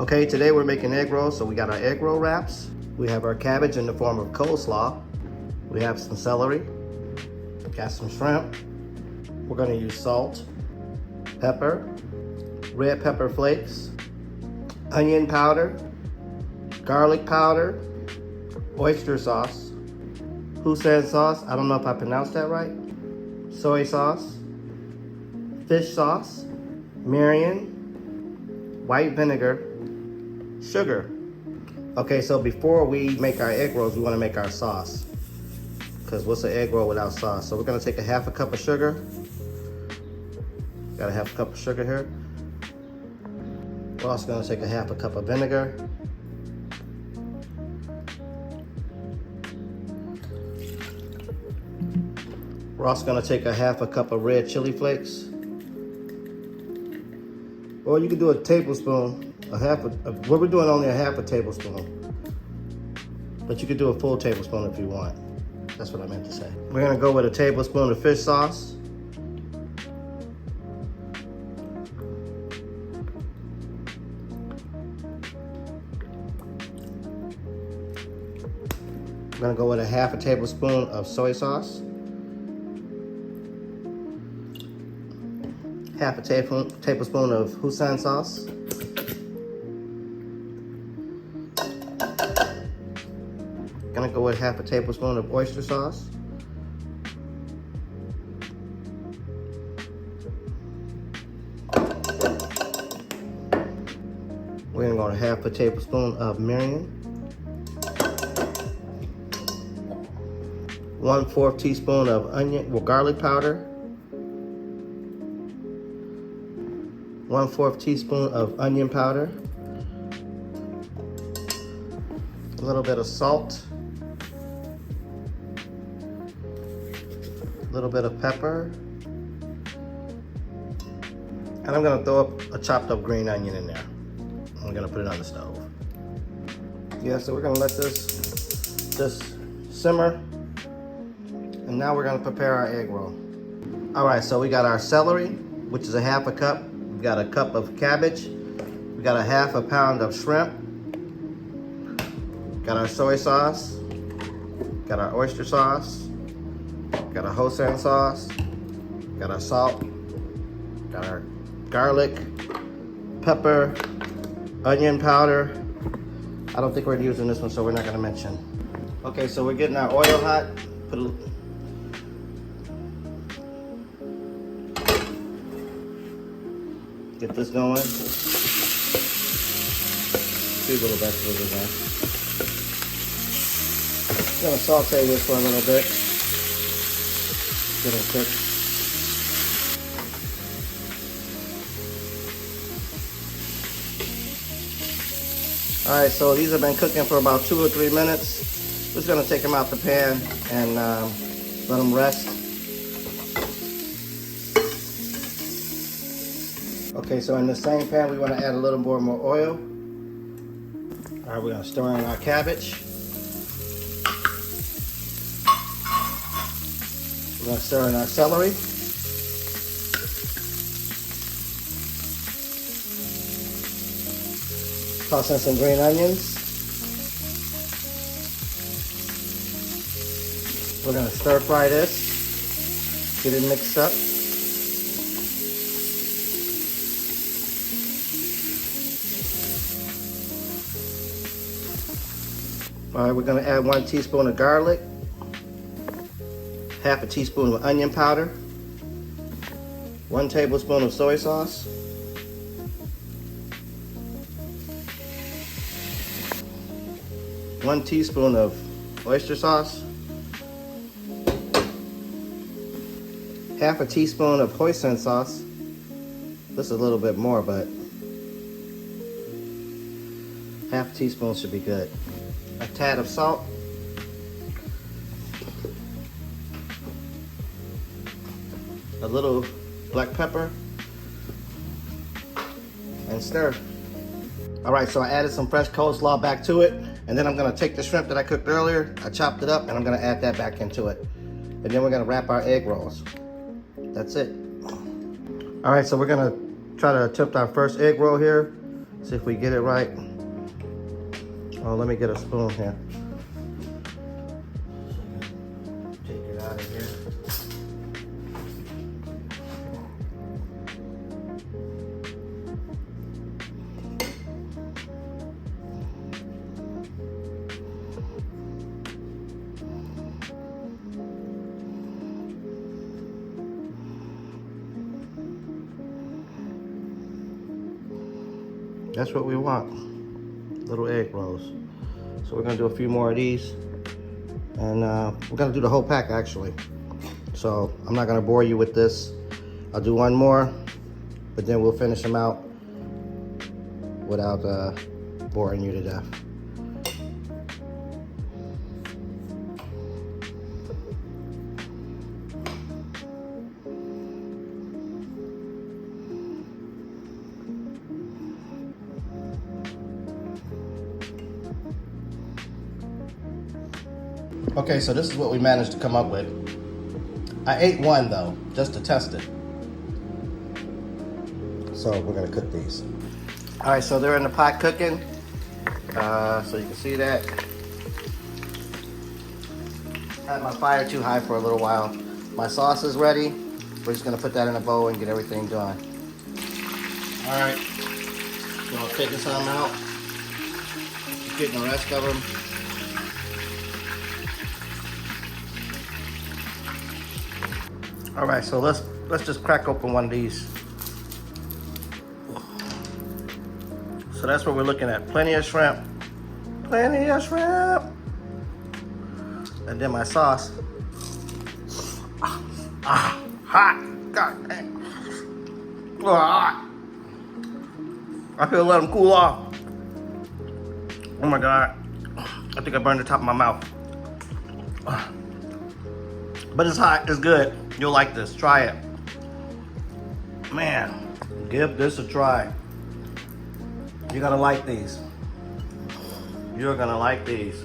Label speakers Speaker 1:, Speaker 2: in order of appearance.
Speaker 1: Okay, today we're making egg rolls, so we got our egg roll wraps. We have our cabbage in the form of coleslaw. We have some celery, got some shrimp. We're gonna use salt, pepper, red pepper flakes, onion powder, garlic powder, oyster sauce, Hoisin sauce, I don't know if I pronounced that right, soy sauce, fish sauce, Marion, white vinegar, sugar. Okay, so before we make our egg rolls, we want to make our sauce. Because what's an egg roll without sauce? So we're going to take a half a cup of sugar. Got a half a cup of sugar here. We're also going to take a half a cup of vinegar. We're also going to take a half a cup of red chili flakes. Or you can do a tablespoon, what we're doing only a half a tablespoon. But you could do a full tablespoon if you want. That's what I meant to say. We're gonna go with a tablespoon of fish sauce. We're gonna go with a half a tablespoon of soy sauce. Half a tablespoon of Hoisin sauce. Gonna go with half a tablespoon of oyster sauce. We're gonna go with half a tablespoon of Marion. 1/4 teaspoon of garlic powder. 1/4 teaspoon of onion powder. A little bit of salt. A little bit of pepper. And I'm gonna throw up a chopped up green onion in there. I'm gonna put it on the stove. Yeah, so we're gonna let this just simmer. And now we're gonna prepare our egg roll. All right, so we got our celery, which is a half a cup. We got a cup of cabbage. We got a half a pound of shrimp. Got our soy sauce. Got our oyster sauce. Got our Hoisin sauce. Got our salt. Got our garlic, pepper, onion powder. I don't think we're using this one, so we're not gonna mention. Okay, so we're getting our oil hot. Get this going. Few little vegetables in there. Gonna saute this for a little bit. Get them cooked. All right, so these have been cooking for about 2 or 3 minutes. Just gonna take them out the pan and let them rest. Okay, so in the same pan, we want to add a little more oil. All right, we're gonna stir in our cabbage. We're gonna stir in our celery. Toss in some green onions. We're gonna stir fry this. Get it mixed up. All right, we're gonna add 1 teaspoon of garlic, half a teaspoon of onion powder, 1 tablespoon of soy sauce, 1 teaspoon of oyster sauce, half a teaspoon of Hoisin sauce. This is a little bit more, but half a teaspoon should be good. A tad of salt. A little black pepper. And stir. All right, so I added some fresh coleslaw back to it. And then I'm gonna take the shrimp that I cooked earlier, I chopped it up, and I'm gonna add that back into it. And then we're gonna wrap our egg rolls. That's it. All right, so we're gonna try to attempt our first egg roll here. See if we get it right. Oh, let me get a spoon here. Take it out of here. That's what we want, little egg rolls. So we're gonna do a few more of these, and we're gonna do the whole pack actually. So I'm not gonna bore you with this. I'll do one more, but then we'll finish them out without boring you to death. Okay, so this is what we managed to come up with. I ate one though, just to test it. So we're gonna cook these. All right, so they're in the pot cooking. So you can see that. I had my fire too high for a little while. My sauce is ready. We're just gonna put that in a bowl and get everything done. All right, so I'll take some out. Just getting the rest of them. All right, so let's just crack open one of these. So that's what we're looking at. Plenty of shrimp. Plenty of shrimp. And then my sauce. Hot. God dang. Hot. I feel let them cool off. Oh my God. I think I burned the top of my mouth. But it's hot, it's good. You'll like this, try it. Man, give this a try. You're gonna like these. You're gonna like these.